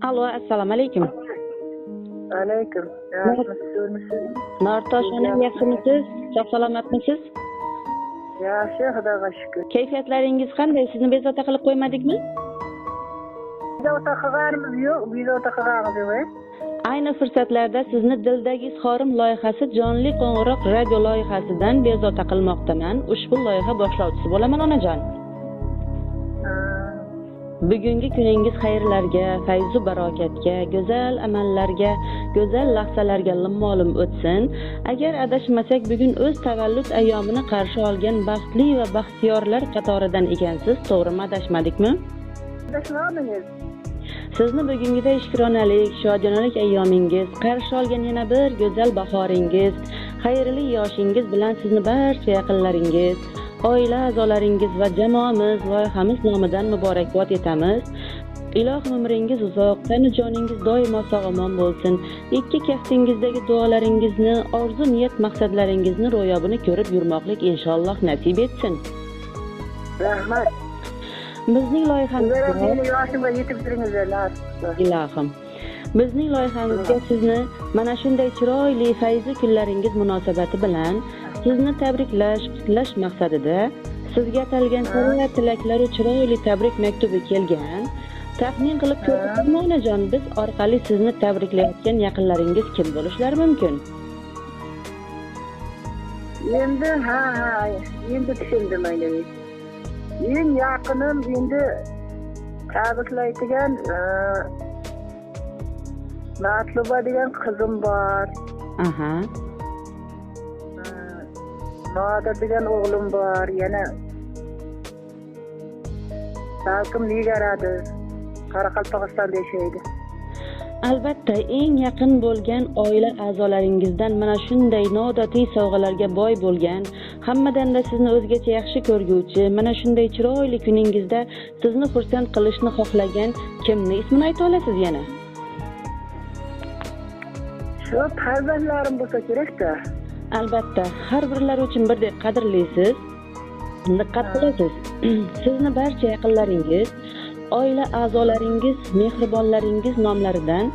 Alo, assalomu alaykum. Aleyküm. Yaxshimisiz? Nortosh onam, yaxshimisiz? Sog' salomatmisiz? Yaxshi, Xudoga shukr. Kayfiyatlaringiz qanday? Sizni bezovta qilib qo'ymadikmi? Bezovta qilganimiz yo'q, bezovta qilganimiz yo'q. Ayni fursatlarda sizni Dildagi izhorim loyihasi jonli qo'ng'iroq radio loyihasidan bezovta qilmoqdaman. Ushbu loyiha boshlovchisi bo'laman onajon. Bugungi kuningiz xayrlarga, fayzu barokatga, go'zal amallarga, go'zal lahzalarga lim-molim o'tsin. Agar adashmasak, bugun o'z tavallud ayyomini qarshi olgan baxtli va baxtiyorlar qatoridan ekansiz, to'g'rimi, adashmadikmi? Adashmadingiz. Sizni bugungi ishkironalik, shodiyonalik ayyomingiz, qarshi olgan yana bir go'zal bahoringiz, xayrli yoshingiz bilan sizni barcha yaqinlaringiz, oila a'zolaringiz va jamoamiz loyihamiz nomidan muborakbod etamiz. Ilohim umringiz uzoq, tanu joningiz doimo sog'-omon bo'lsin. Ikki kaftingizdagi duolaringizni, orzu niyat maqsadlaringizni ro'yobini ko'rib yurmoqlik inshaalloh nasib etsin. Rahmat. Bizning loyihamizga Meni yoshimga yetib turingizlar. Ilohim. Bizning loyihamizga sizni mana shunday chiroyli fayzi kunlaringiz munosabati bilan sizni tabriklash, qutlash maqsadida sizga atalgan barcha tilaklari chiroyli tabrik maktubi kelgan. Taxmin qilib ko'rsatma onajon, biz orqali sizni tabriklayotgan yaqinlaringiz kim bo'lishlari mumkin? Endi endi tushundim ayni. Eng yaqinim endi tabriklaydigan Matluba degan qizim bor. Aha. Nodir degan o'g'lim bor. Yana balkim Nigaradi. Qoraqalpog'istonda yashaydi. Albatta, eng yaqin bo'lgan oila a'zolaringizdan mana shunday noodatiy sovg'alarga boy bo'lgan, hammadan-da sizni o'zgacha yaxshi ko'rguvchi, mana shunday chiroyli kuningizda sizni xursand qilishni xohlagan kimni ismini ayta olasiz yana? Shu farzandlarim bo'lsa kerak-da. Albatta, har birlari uchun birdek qadrlisiz. Diqqat qilasiz. Sizni barcha yaqinlaringiz, oila a'zolaringiz, mehribonlaringiz nomlaridan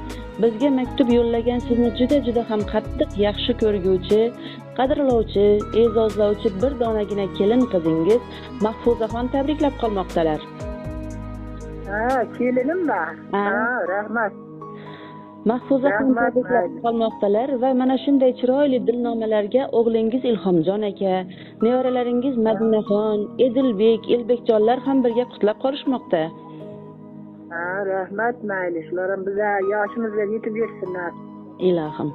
bizga maktub yo'llagan sizni juda ham qattiq yaxshi ko'rguvchi, qadrlovchi, e'zozlovchi bir donagina kelin qizingiz Mahfuzaxon tabriklab qolmoqdalar. Kelinimmi? Rahmat. Mahfuzaxon tabriklab qolmoqdalar va mana shunday chiroyli dilnomalarga o'g'lingiz Ilhomjon aka, nevaralaringiz Madinaxon, Edilbek, Elbekjonlar ham birga qutlab qolishmoqda. Rahmat, mayli. Shularni bizga yoshimizga yetib bersinlar. Ilohim.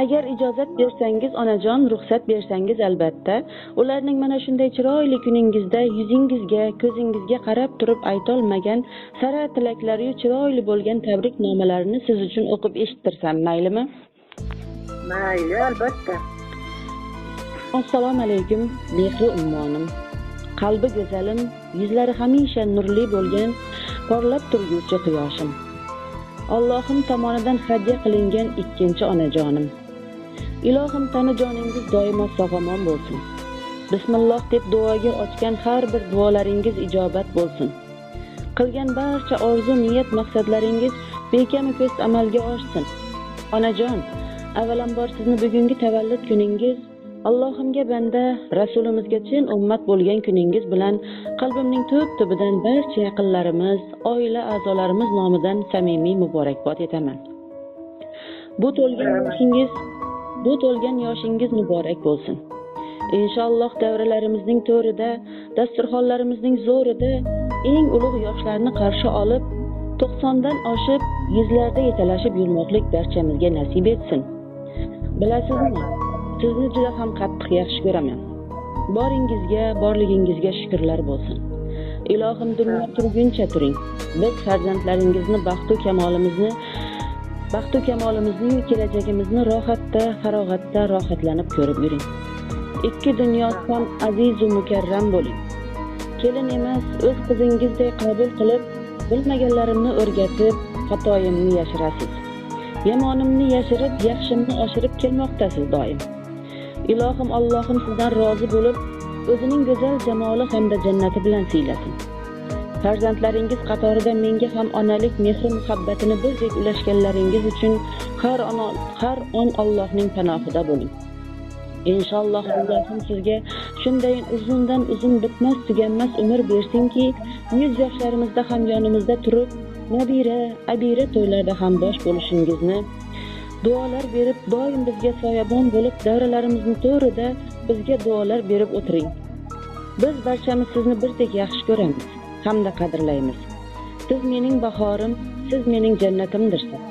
Agar ijozat bersangiz, onajon, ruxsat bersangiz albatta, ularning mana shunday chiroyli kuningizda yuzingizga, ko'zingizga qarab turib aytolmagan sara tilaklari chiroyli bo'lgan tabrik nomalarini siz uchun o'qib eshittirsam, maylimi? Mayli, albatta. Assalomu alaykum, mehri ummonim. Qalbi go'zalim, yuzlari hamisha nurli bo'lgan, porlab turguvchi quyoshim. Allohim tomonidan hadya qilingan ikkinchi onajonim. Ilohim tani joningiz doimo sog'-omon bo'lsin. Bismillah deb duoga ochgan har bir duolaringiz ijobat bo'lsin. Qilgan barcha orzu niyat maqsadlaringiz bekami ko'z amalga oshsin. Onajon, avvalambor sizni bugungi tavallud kuningiz Allohimga banda, Rasulimizga chin ummat bo'lgan kuningiz bilan qalbimning tub-tubidan barcha yaqinlarimiz, oila a'zolarimiz nomidan samimiy muborakbod etaman. Bu to'lgan yoshingiz muborak bo'lsin. Inshaalloh davralarimizning to'rida, dasturxonlarimizning zo'rida eng ulug' yoshlarni qarshi olib, 90 dan oshib, yuzlarda yetalashib yurmoqlik barchamizga nasib etsin. Bilasizmi? Sizni juda ham qattiq yaxshi ko'raman. Boringizga, borligingizga shukrlar bo'lsin. Ilohim dunyo turguncha turing. Biz farzandlaringizni baxtu kamolimizni, kelajagimizni rohatda, farog'atda rohatlanib ko'rib yuring. Ikki dunyoda ham aziz va mukarram bo'ling. Kelin emas, o'z qizingizdek qabul qilib, bilmaganlarimni o'rgatib, xatoyimni yashirasiz. Yomonimni yashirib, yaxshimni oshirib kelmoqdasiz doim. Ilohim Allohim sizdan rozi bo'lib, o'zining go'zal jamoli hamda jannati bilan siylasin. Farzandlaringiz qatorida menga ham onalik mehr muhabbatini bizdek ulashganlaringiz uchun har on Allohning panohida bo'ling. Inshaalloh Allohim sizga shunday uzundan uzun bitmas tuganmas umr bersinki, 100 yoshlarimizda ham yonimizda turib, nabira, abira to'ylarda ham bosh bo'lishingizni, duolar berib, doim bizga soyabon bo'lib, davralarimizni to'rida bizga duolar berib o'tiring. Biz barchamiz sizni birdek yaxshi ko'ramiz hamda qadrlaymiz. Siz mening bahorim, siz mening jannatimdirsiz.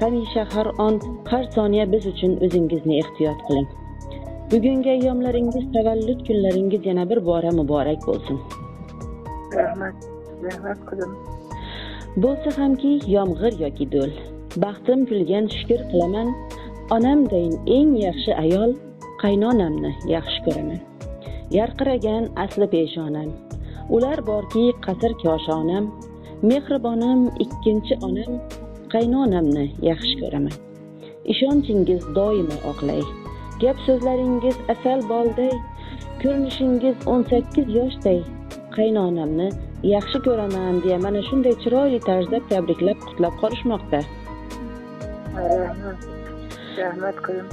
Hamisha har on, har soniya biz uchun o'zingizni ehtiyot qiling. Bugungi ayyomlaringiz, tavallud kunlaringiz yana bir bora muborak bo'lsin. Rahmat qizim. Bo'lsa hamki yomg'ir yoki do'l, baxtim kulgan shukr qilaman. Onamdayin eng yaxshi ayol, qaynonamni yaxshi ko'raman. Yarqiragan asli peshonam, ular borki qasr koshonam, mehribonim ikkinchi onam, qaynonamni yaxshi ko'raman. Ishonchingiz doimo oqlay, gap so'zlaringiz asal bolday, ko'rinishingiz 18 yoshday, qaynonamni yaxshi ko'raman deya mana shunday chiroyli tarzda tabriklab qutlab qolishmoqda. Rahmat qizim.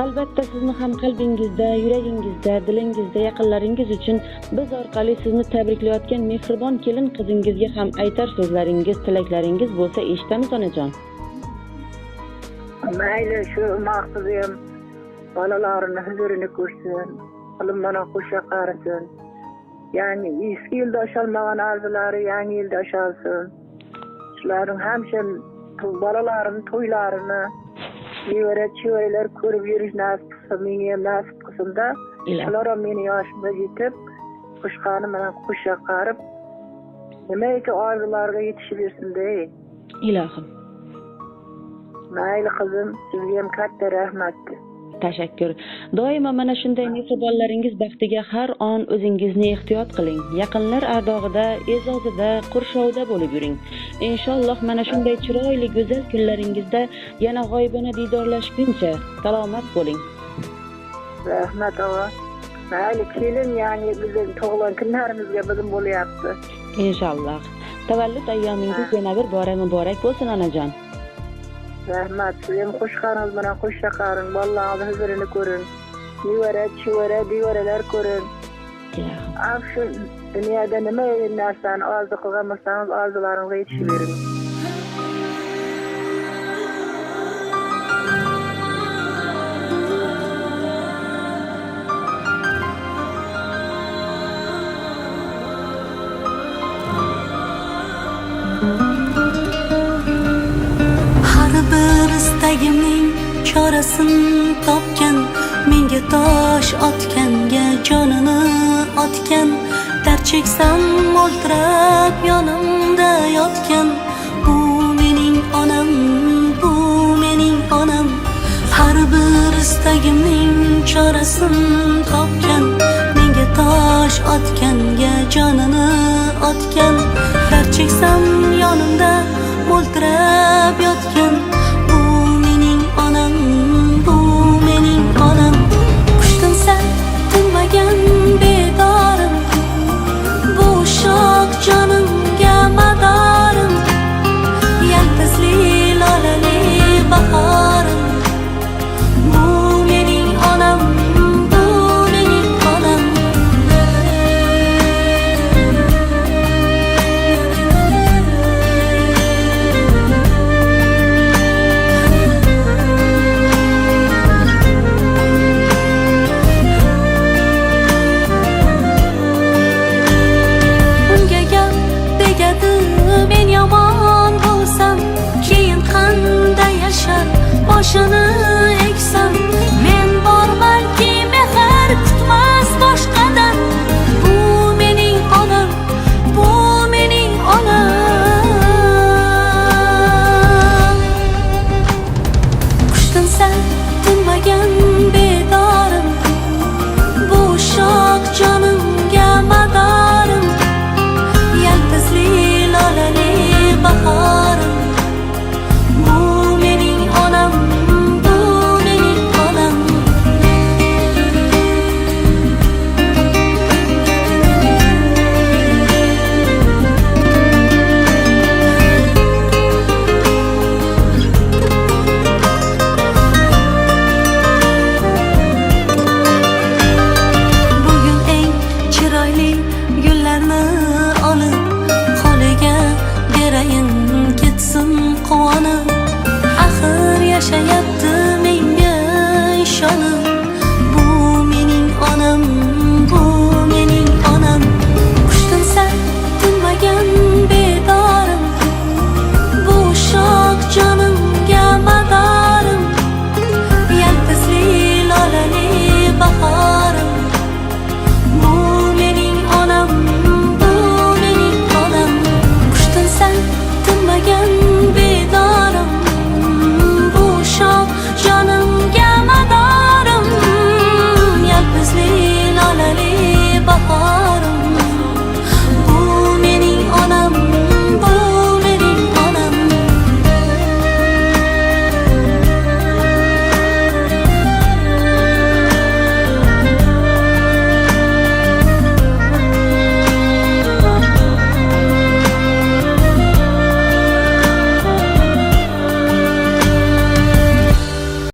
Albatta sizni ham qalbingizda, yuragingizda, dilingizda yaqinlaringiz uchun biz orqali sizni tabriklayotgan mehribon kelin qizingizga ham aytar so'zlaringiz, tilaklaringiz bo'lsa eshitamiz onajon. Mayli, shu maqsadim bolalarini huzurini ko'rsin, bilan qo'sha qarisin. Ya'ni eski yilda oshalmagan arzulari yangi yilda oshalsin. Shularning hamma bolalarini to'ylarini chivaralar ko'rib yurish nasib qilsa, menga nasib qilsin-da, ular ham meni yoshimga yetib, qo'shqani bilan qo'sha qarib, nimaiki orzularga yetishib bersin-da. Ilohim. Mayli qizim, sizga ham katta rahmat. Tashakkur. Doimo mana shunday mehribonlaringiz baxtiga har on o'zingizni ehtiyot qiling. Yaqinlar ardog'ida, e'zozida, qurshovda bo'lib yuring. Inshaalloh mana shunday chiroyli go'zal kunlaringizda yana g'oyibona didorlashguncha salomat bo'ling. Rahmat og'a. Mayli kelin, ya'ni bizning tug'ilgan kunlarimizga bugun bo'lyapti. Inshaalloh. Tavallud ayyomingiz yana bir bora muborak bo'lsin onajon. Rahmat, sizga qo'shqaringiz bilan qo'sha qaring, bolalarning huzurini ko'ring. Divaralar ko'ring. Shu dunyoda nima narsani orzu qilgan bo'lsangiz, orzularingizga yetishib bering. Istagimning chorasini topgan, menga tosh otganga jonini otgan, dard cheksam o'ltirib yonimda yotgan, bu mening onam, bu mening onam. Har bir istagimning chorasini topgan, menga tosh otganga jonini otgan, dard cheksam yonimda o'ltirib yotgan, bu mening onam. Qushdim sen tinmagan bedorim, bu shoq jonimga madorim, yalpizli lolali bahorim. Bu mening onam, bu mening onam. quvonib, axir yashayapman